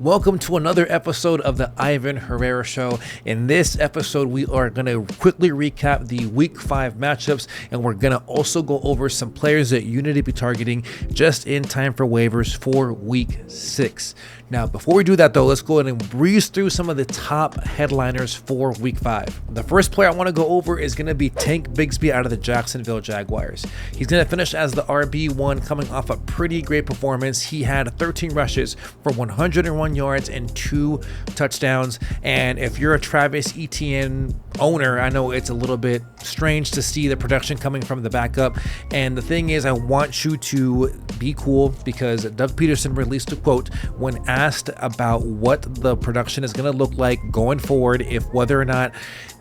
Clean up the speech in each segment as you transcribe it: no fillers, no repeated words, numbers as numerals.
Welcome to another episode of the Ivan Herrera Show. In this episode, we are going to quickly recap the Week 5 matchups, and we're going to also go over some players that you need to be targeting just in time for waivers for Week 6. Now, before we do that, though, let's go ahead and breeze through some of the top headliners for Week 5. The first player I want to go over is going to be Bigsby out of the Jacksonville Jaguars. He's going to finish as the RB1, coming off a pretty great performance. He had 13 rushes for 101 yards and 2 touchdowns. And if you're a Travis Etienne owner, I know it's a little bit strange to see the production coming from the backup. And the thing is, I want you to be cool because Doug Peterson released a quote when asked about what the production is going to look like going forward, if whether or not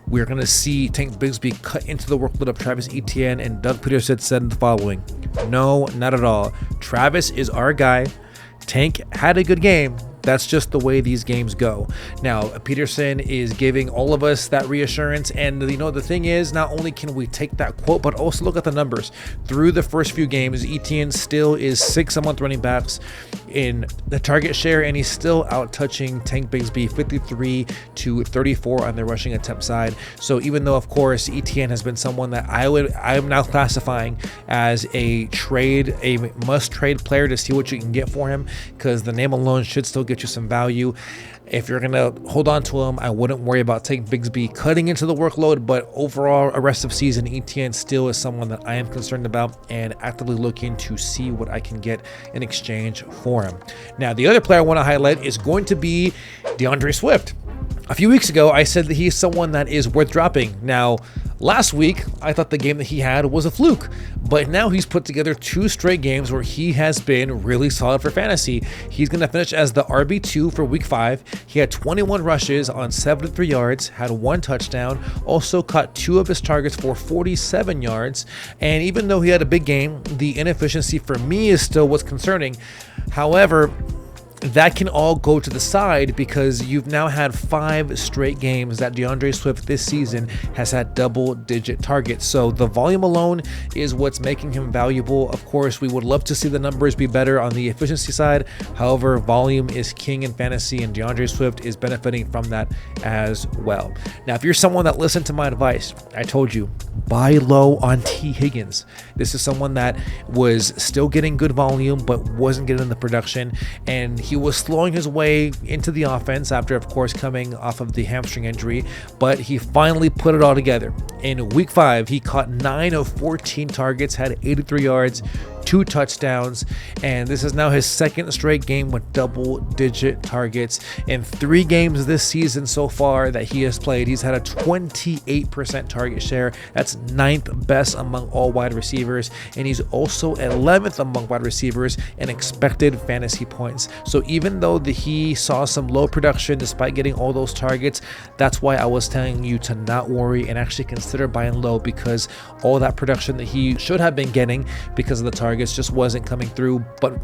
we're going to see Bigsby cut into the workload of Travis Etienne. And Doug Peterson said the following: "No, not at all. Travis is our guy. Tank had a good game. That's just the way these games go." Now, Peterson is giving all of us that reassurance. And, the thing is, not only can we take that quote, but also look at the numbers. Through the first few games, Etienne still is 6th among running backs in the target share, and he's still out-touching Bigsby 53 to 34 on the rushing attempt side. So even though, of course, Etienne has been someone that I'm now classifying as a must-trade player to see what you can get for him, because the name alone should still get you some value. If you're gonna hold on to him, I wouldn't worry about Bigsby cutting into the workload, but overall, a rest of season, Etienne still is someone that I am concerned about and actively looking to see what I can get in exchange for him. Now, the other player I want to highlight is going to be DeAndre Swift. A few weeks ago, I said that he's someone that is worth dropping. Now, last week, I thought the game that he had was a fluke, but now he's put together 2 straight games where he has been really solid for fantasy. He's going to finish as the RB2 for Week 5. He had 21 rushes on 73 yards, had 1 touchdown, also caught 2 of his targets for 47 yards. And even though he had a big game, the inefficiency for me is still what's concerning. However, that can all go to the side because you've now had 5 straight games that DeAndre Swift this season has had double-digit targets. So the volume alone is what's making him valuable. Of course, we would love to see the numbers be better on the efficiency side. However, volume is king in fantasy, and DeAndre Swift is benefiting from that as well. Now, if you're someone that listened to my advice, I told you, buy low on T. Higgins. This is someone that was still getting good volume but wasn't getting the production, and he was slowing his way into the offense after, of course, coming off of the hamstring injury, but he finally put it all together. In Week 5, he caught 9 of 14 targets, had 83 yards, 2 touchdowns, and this is now his 2nd straight game with double-digit targets. In 3 games this season so far that he has played, he's had a 28% target share. That's 9th best among all wide receivers, and he's also 11th among wide receivers in expected fantasy points. So even though he saw some low production despite getting all those targets, that's why I was telling you to not worry and actually consider buying low, because all that production that he should have been getting because of the targets just wasn't coming through. But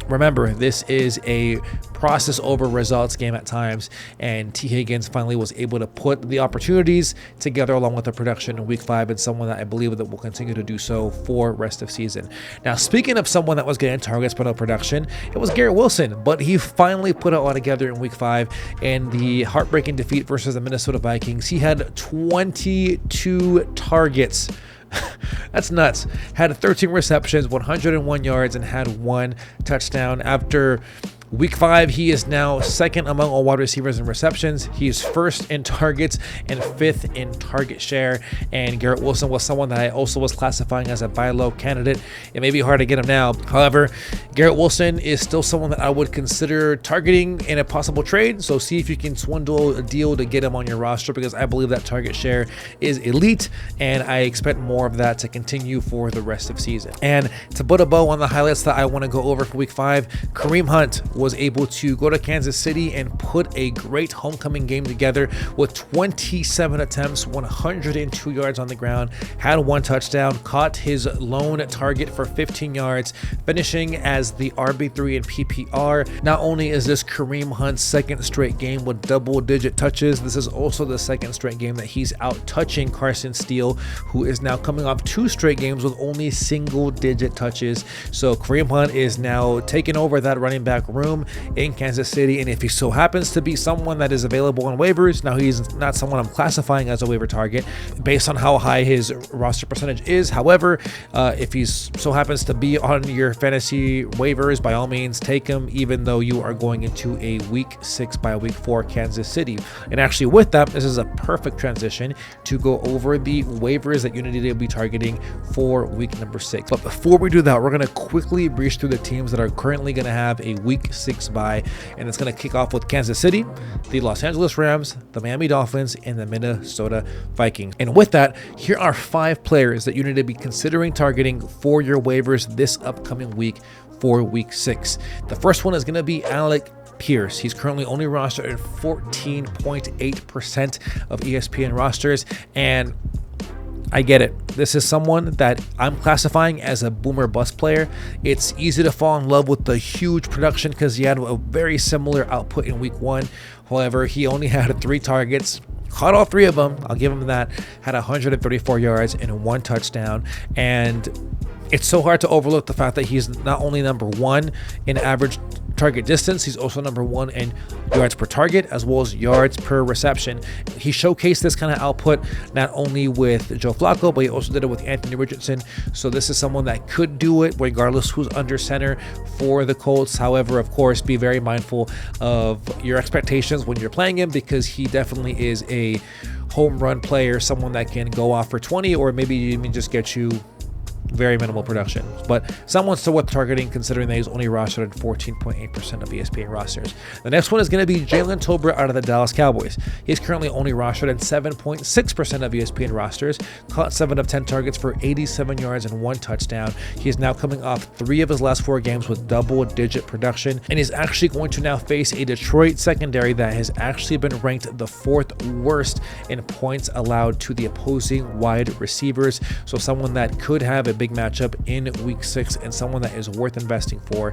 remember, this is a process over results game at times, and T. Higgins finally was able to put the opportunities together along with the production in Week 5, and someone that I believe that will continue to do so for rest of season. Now, speaking of someone that was getting targets but no production, it was Garrett Wilson, but he finally put it all together in Week 5 in the heartbreaking defeat versus the Minnesota Vikings. He had 22 targets. That's nuts. Had 13 receptions, 101 yards, and had 1 touchdown. After Week 5, he is now 2nd among all wide receivers in receptions. He is 1st in targets and 5th in target share. And Garrett Wilson was someone that I also was classifying as a buy low candidate. It may be hard to get him now. However, Garrett Wilson is still someone that I would consider targeting in a possible trade. So see if you can swindle a deal to get him on your roster, because I believe that target share is elite, and I expect more of that to continue for the rest of season. And to put a bow on the highlights that I want to go over for Week 5, Kareem Hunt was able to go to Kansas City and put a great homecoming game together with 27 attempts, 102 yards on the ground, had 1 touchdown, caught his lone target for 15 yards, finishing as the RB3 in PPR. Not only is this Kareem Hunt's 2nd straight game with double-digit touches, this is also the 2nd straight game that he's out-touching Carson Steele, who is now coming off 2 straight games with only single-digit touches. So Kareem Hunt is now taking over that running back room, room in Kansas City. And if he so happens to be someone that is available on waivers, now he's not someone I'm classifying as a waiver target based on how high his roster percentage is. However, if he's so happens to be on your fantasy waivers, by all means take him, even though you are going into a week 6 by week 4 Kansas City. And actually with that, this is a perfect transition to go over the waivers that you need to be targeting for week number 6. But before we do that, we're going to quickly breeze through the teams that are currently going to have a week 6 bye, and it's going to kick off with Kansas City, the Los Angeles Rams, the Miami Dolphins, and the Minnesota Vikings. And with that, here are 5 players that you need to be considering targeting for your waivers this upcoming week for week 6. The first one is going to be Alec Pierce. He's currently only rostered at 14.8% of ESPN rosters, and I get it. This is someone that I'm classifying as a boomer bust player. It's easy to fall in love with the huge production because he had a very similar output in week 1. However, he only had 3 targets. Caught all 3 of them. I'll give him that. Had 134 yards and 1 touchdown. And it's so hard to overlook the fact that he's not only number 1 in average target distance, he's also number 1 in yards per target as well as yards per reception. He showcased this kind of output not only with Joe Flacco, but he also did it with Anthony Richardson. So this is someone that could do it regardless who's under center for the Colts. However, of course, be very mindful of your expectations when you're playing him, because he definitely is a home run player, someone that can go off for 20 or maybe even just get you very minimal production, but someone's still worth targeting considering that he's only rostered at 14.8% of ESPN rosters. The next one is going to be Jalen Tolbert out of the Dallas Cowboys. He's currently only rostered at 7.6% of ESPN rosters, caught 7 of 10 targets for 87 yards and 1 touchdown. He is now coming off 3 of his last 4 games with double-digit production, and is actually going to now face a Detroit secondary that has actually been ranked the 4th worst in points allowed to the opposing wide receivers. So someone that could have a big matchup in week 6 and someone that is worth investing for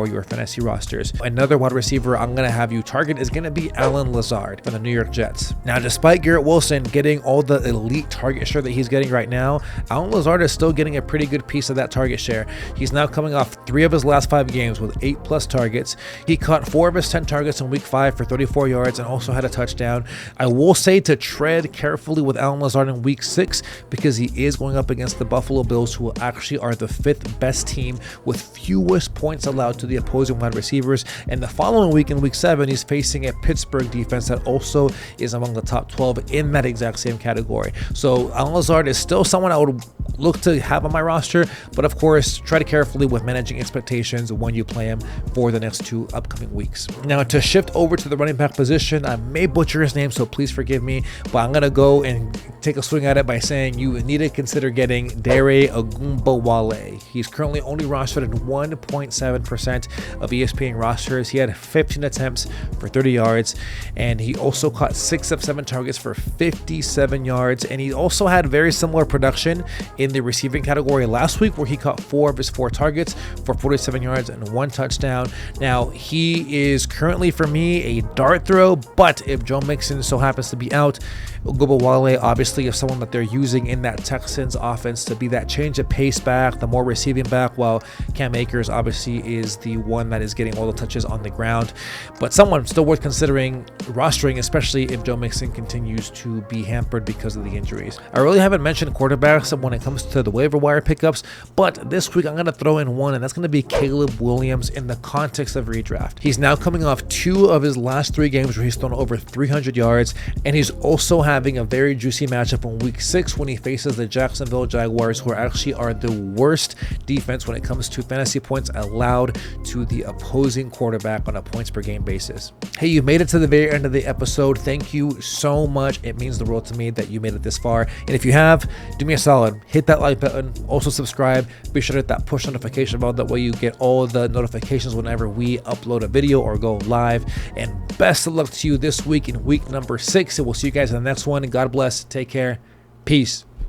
your fantasy rosters. Another wide receiver I'm going to have you target is going to be Allen Lazard from the New York Jets. Now, despite Garrett Wilson getting all the elite target share that he's getting right now, Allen Lazard is still getting a pretty good piece of that target share. He's now coming off 3 of his last 5 games with 8+ targets. He caught 4 of his 10 targets in week 5 for 34 yards and also had a touchdown. I will say to tread carefully with Allen Lazard in week 6 because he is going up against the Buffalo Bills, who actually are the 5th best team with fewest points allowed to the opposing wide receivers. And the following week, in week 7, he's facing a Pittsburgh defense that also is among the top 12 in that exact same category. So Allen Lazard is still someone I would look to have on my roster, but of course try to carefully with managing expectations when you play him for the next 2 upcoming weeks. Now, to shift over to the running back position, I may butcher his name, so please forgive me, but I'm gonna go and take a swing at it by saying you need to consider getting Dare Ogunbowale. He's currently only rostered at 1.7% of ESPN rosters. He had 15 attempts for 30 yards, and he also caught 6 of 7 targets for 57 yards, and he also had very similar production in the receiving category last week, where he caught 4 of his 4 targets for 47 yards and 1 touchdown. Now, he is currently, for me, a dart throw, but if Joe Mixon so happens to be out, Ogunbowale obviously is someone that they're using in that Texans offense to be that change of pace back, the more receiving back, while Cam Akers obviously is the one that is getting all the touches on the ground. But someone still worth considering rostering, especially if Joe Mixon continues to be hampered because of the injuries. I really haven't mentioned quarterbacks when it comes to the waiver wire pickups, but this week I'm going to throw in one, and that's going to be Caleb Williams in the context of redraft. He's now coming off 2 of his last 3 games where he's thrown over 300 yards, and he's also having a very juicy matchup in week 6 when he faces the Jacksonville Jaguars, who actually are the worst defense when it comes to fantasy points allowed to the opposing quarterback on a points per game basis. Hey, you made it to the very end of the episode. Thank you so much. It means the world to me that you made it this far. And if you have, do me a solid. Hit that like button. Also subscribe. Be sure to hit that push notification bell. That way you get all the notifications whenever we upload a video or go live. And best of luck to you this week in week number 6. And we'll see you guys in the next one. God bless. Take care. Peace.